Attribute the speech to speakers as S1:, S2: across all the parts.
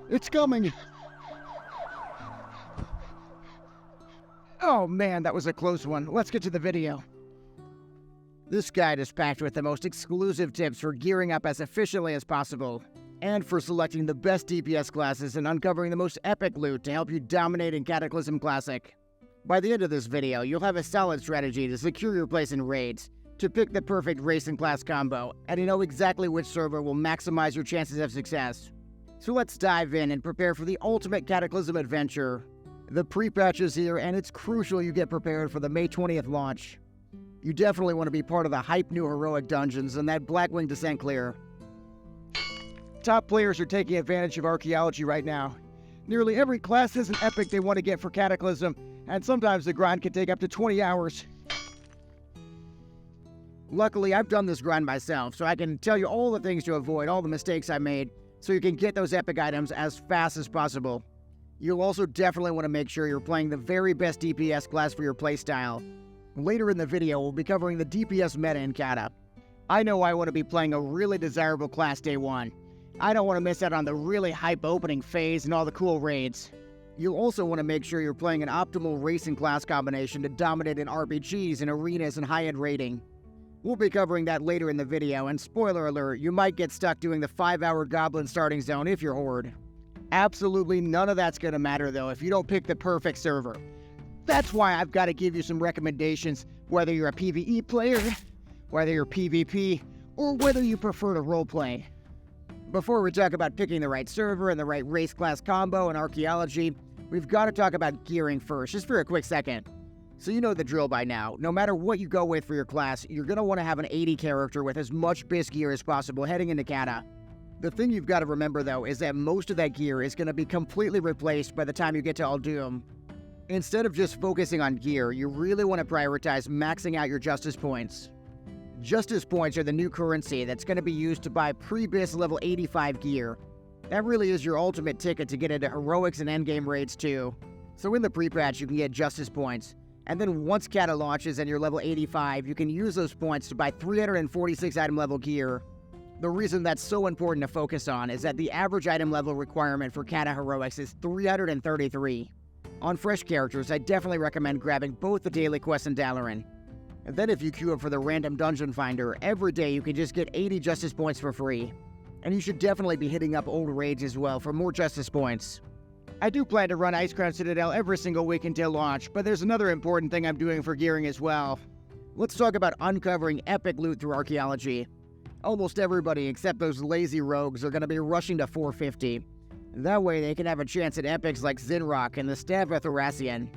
S1: It's coming! Oh man, that was a close one. Let's get to the video. This guide is packed with the most exclusive tips for gearing up as efficiently as possible, and for selecting the best DPS classes and uncovering the most epic loot to help you dominate in Cataclysm Classic. By the end of this video, you'll have a solid strategy to secure your place in raids, to pick the perfect race and class combo, and to know exactly which server will maximize your chances of success. So let's dive in and prepare for the ultimate Cataclysm adventure. The pre-patch is here, and it's crucial you get prepared for the May 20th launch. You definitely want to be part of the hype new heroic dungeons and that Blackwing Descent clear. Top players are taking advantage of archaeology right now. Nearly every class has an epic they want to get for Cataclysm, and sometimes the grind can take up to 20 hours. Luckily, I've done this grind myself, so I can tell you all the things to avoid, all the mistakes I made, so you can get those epic items as fast as possible. You'll also definitely want to make sure you're playing the very best DPS class for your playstyle. Later in the video, we'll be covering the DPS meta in Cata. I know I want to be playing a really desirable class day one. I don't want to miss out on the really hype opening phase and all the cool raids. You'll also want to make sure you're playing an optimal race and class combination to dominate in RPGs and arenas and high-end raiding. We'll be covering that later in the video, and spoiler alert, you might get stuck doing the 5-hour Goblin starting zone if you're Horde. Absolutely none of that's going to matter though if you don't pick the perfect server. That's why I've got to give you some recommendations, whether you're a PvE player, whether you're PvP, or whether you prefer to roleplay. Before we talk about picking the right server and the right race class combo and archaeology, we've got to talk about gearing first, just for a quick second. So you know the drill by now. No matter what you go with for your class, you're going to want to have an 80 character with as much BIS gear as possible heading into Cata. The thing you've got to remember though is that most of that gear is going to be completely replaced by the time you get to Uldum. Instead of just focusing on gear, you really want to prioritize maxing out your Justice points. Justice points are the new currency that's going to be used to buy pre-BIS level 85 gear. That really is your ultimate ticket to get into heroics and endgame raids too. So in the pre-patch you can get Justice points, and then once Cata launches and you're level 85, you can use those points to buy 346 item level gear. The reason that's so important to focus on is that the average item level requirement for Cata heroics is 333. On fresh characters, I definitely recommend grabbing both the daily quest and Dalaran. And then if you queue up for the random dungeon finder, every day you can just get 80 Justice points for free. And you should definitely be hitting up old raids as well for more Justice points. I do plan to run Icecrown Citadel every single week until launch, but there's another important thing I'm doing for gearing as well. Let's talk about uncovering epic loot through archaeology. Almost everybody except those lazy rogues are going to be rushing to 450. That way they can have a chance at epics like Zinrock and the Staff of Thracian.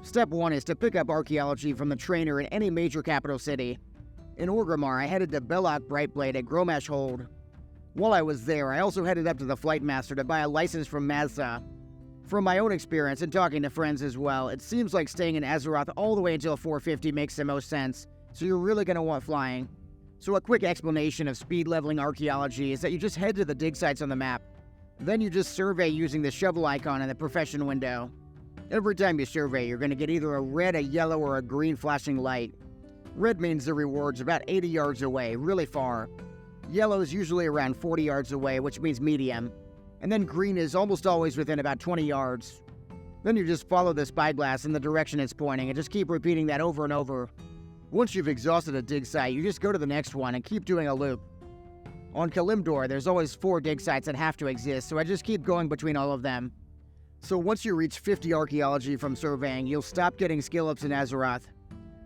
S1: Step 1 is to pick up archaeology from the trainer in any major capital city. In Orgrimmar, I headed to Belloc Brightblade at Grommash Hold. While I was there, I also headed up to the Flight Master to buy a license from Mazda. From my own experience and talking to friends as well, it seems like staying in Azeroth all the way until 450 makes the most sense, so you're really going to want flying. So a quick explanation of speed leveling archaeology is that you just head to the dig sites on the map. Then you just survey using the shovel icon in the profession window. Every time you survey, you're going to get either a red, a yellow, or a green flashing light. Red means the reward's about 80 yards away, really far. Yellow is usually around 40 yards away, which means medium. And then green is almost always within about 20 yards. Then you just follow the spyglass in the direction it's pointing and just keep repeating that over and over. Once you've exhausted a dig site, you just go to the next one and keep doing a loop. On Kalimdor, there's always 4 dig sites that have to exist, so I just keep going between all of them. So once you reach 50 archaeology from surveying, you'll stop getting skill ups in Azeroth.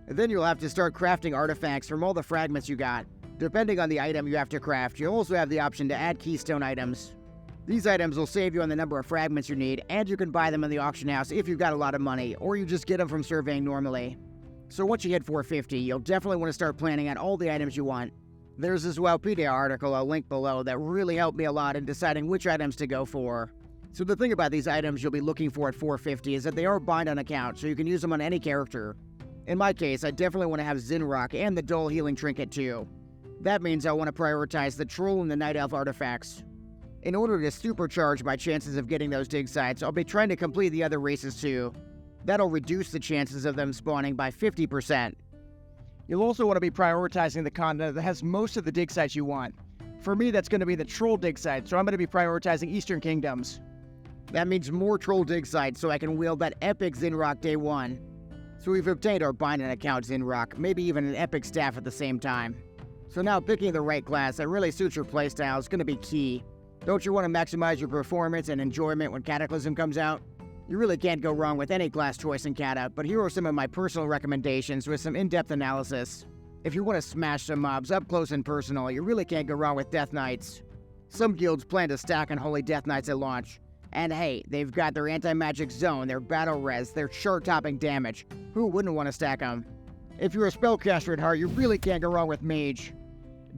S1: And then you'll have to start crafting artifacts from all the fragments you got. Depending on the item you have to craft, you'll also have the option to add keystone items. These items will save you on the number of fragments you need, and you can buy them in the auction house if you've got a lot of money, or you just get them from surveying normally. So once you hit 450, you'll definitely want to start planning out all the items you want. There's this Wowpedia article I'll link below that really helped me a lot in deciding which items to go for. So the thing about these items you'll be looking for at 450 is that they are bind on account, so you can use them on any character. In my case, I definitely want to have Zinrock and the Dull Healing Trinket too. That means I want to prioritize the Troll and the Night Elf artifacts. In order to supercharge my chances of getting those dig sites, I'll be trying to complete the other races too. That'll reduce the chances of them spawning by 50%.
S2: You'll also want to be prioritizing the continent that has most of the dig sites you want. For me, that's going to be the Troll dig site, so I'm going to be prioritizing Eastern Kingdoms.
S1: That means more troll dig sites so I can wield that epic Zinrock day one. So we've obtained our Binding account Zinrock, maybe even an epic staff at the same time. So now picking the right class that really suits your playstyle is going to be key. Don't you want to maximize your performance and enjoyment when Cataclysm comes out? You really can't go wrong with any class choice in Cata, but here are some of my personal recommendations with some in-depth analysis. If you want to smash some mobs up close and personal, you really can't go wrong with Death Knights. Some guilds plan to stack Unholy Death Knights at launch. And hey, they've got their anti-magic zone, their battle res, their chart-topping damage. Who wouldn't want to stack them? If you're a spellcaster at heart, you really can't go wrong with Mage.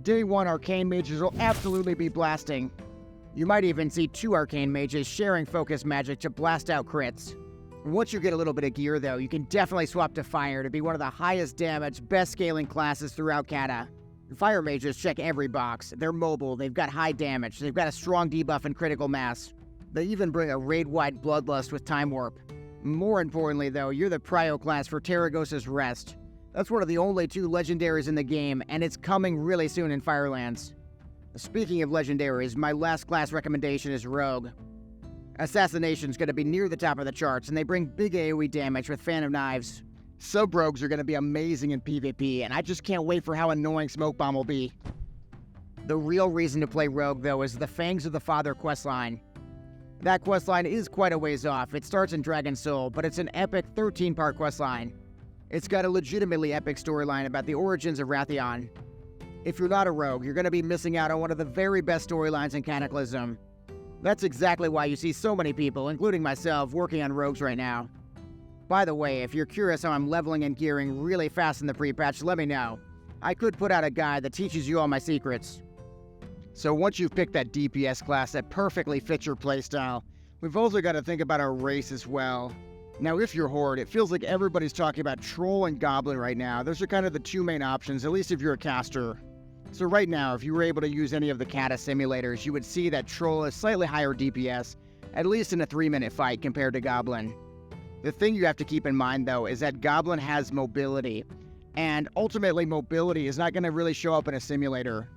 S1: Day 1 Arcane Mages will absolutely be blasting. You might even see 2 Arcane Mages sharing Focus Magic to blast out crits. Once you get a little bit of gear though, you can definitely swap to Fire to be one of the highest damage, best scaling classes throughout Cata. Fire Mages check every box. They're mobile, they've got high damage, they've got a strong debuff and critical mass. They even bring a raid-wide Bloodlust with Time Warp. More importantly though, you're the Prio class for Terragos's Rest. That's one of the only 2 legendaries in the game, and it's coming really soon in Firelands. Speaking of legendaries, my last class recommendation is Rogue. Assassination's going to be near the top of the charts, and they bring big AoE damage with Phantom Knives. Sub-rogues are going to be amazing in PvP, and I just can't wait for how annoying Smoke Bomb will be. The real reason to play Rogue, though, is the Fangs of the Father questline. That questline is quite a ways off. It starts in Dragon Soul, but it's an epic 13-part questline. It's got a legitimately epic storyline about the origins of Wrathion. If you're not a rogue, you're going to be missing out on one of the very best storylines in Cataclysm. That's exactly why you see so many people, including myself, working on rogues right now. By the way, if you're curious how I'm leveling and gearing really fast in the pre-patch, let me know. I could put out a guide that teaches you all my secrets. So once you've picked that DPS class that perfectly fits your playstyle, we've also got to think about our race as well. Now if you're Horde, it feels like everybody's talking about Troll and Goblin right now. Those are kind of the 2 main options, at least if you're a caster. So right now, if you were able to use any of the Cata simulators, you would see that Troll is slightly higher DPS, at least in a 3-minute fight compared to Goblin. The thing you have to keep in mind though is that Goblin has mobility, and ultimately mobility is not going to really show up in a simulator.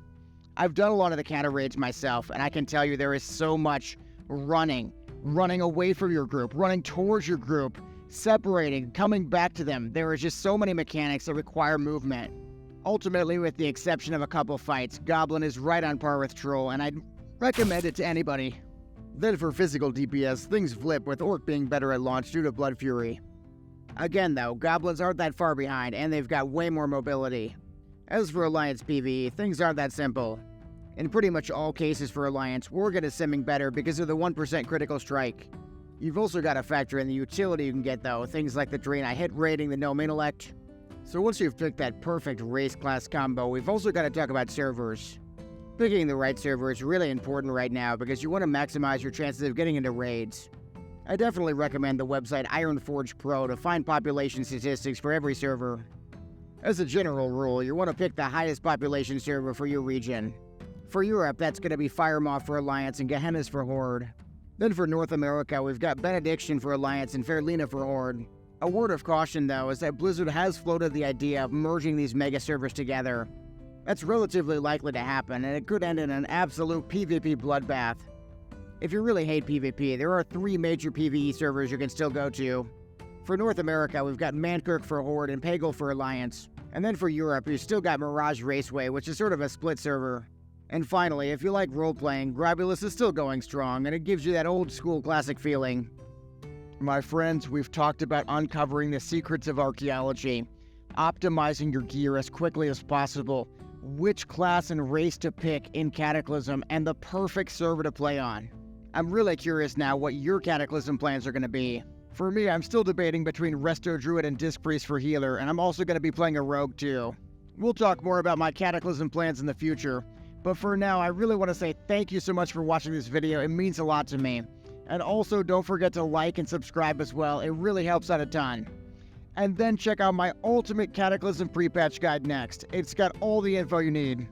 S1: I've done a lot of the Cata raids myself, and I can tell you there is so much running away from your group, running towards your group, separating, coming back to them. There is just so many mechanics that require movement. Ultimately, with the exception of a couple fights, Goblin is right on par with Troll, and I'd recommend it to anybody. Then for physical DPS, things flip with Orc being better at launch due to Blood Fury. Again though, Goblins aren't that far behind, and they've got way more mobility. As for Alliance PvE, things aren't that simple. In pretty much all cases for Alliance, Worgen is simming better because of the 1% critical strike. You've also got to factor in the utility you can get though, things like the Draenei hit rating, the Gnome Intellect. So once you've picked that perfect race class combo, we've also got to talk about servers. Picking the right server is really important right now because you want to maximize your chances of getting into raids. I definitely recommend the website Ironforge Pro to find population statistics for every server. As a general rule, you want to pick the highest population server for your region. For Europe, that's going to be Firemoth for Alliance and Gehenna's for Horde. Then for North America, we've got Benediction for Alliance and Fairlina for Horde. A word of caution, though, is that Blizzard has floated the idea of merging these mega servers together. That's relatively likely to happen, and it could end in an absolute PvP bloodbath. If you really hate PvP, there are 3 major PvE servers you can still go to. For North America, we've got Mankirk for Horde and Pagel for Alliance. And then for Europe, you've still got Mirage Raceway, which is sort of a split server. And finally, if you like role-playing, Grabulis is still going strong, and it gives you that old-school classic feeling. My friends, we've talked about uncovering the secrets of archaeology, optimizing your gear as quickly as possible, which class and race to pick in Cataclysm, and the perfect server to play on. I'm really curious now what your Cataclysm plans are going to be. For me, I'm still debating between Resto Druid and Disc Priest for Healer, and I'm also going to be playing a Rogue too. We'll talk more about my Cataclysm plans in the future, but for now, I really want to say thank you so much for watching this video. It means a lot to me. And also, don't forget to like and subscribe as well. It really helps out a ton. And then check out my ultimate Cataclysm pre-patch guide next. It's got all the info you need.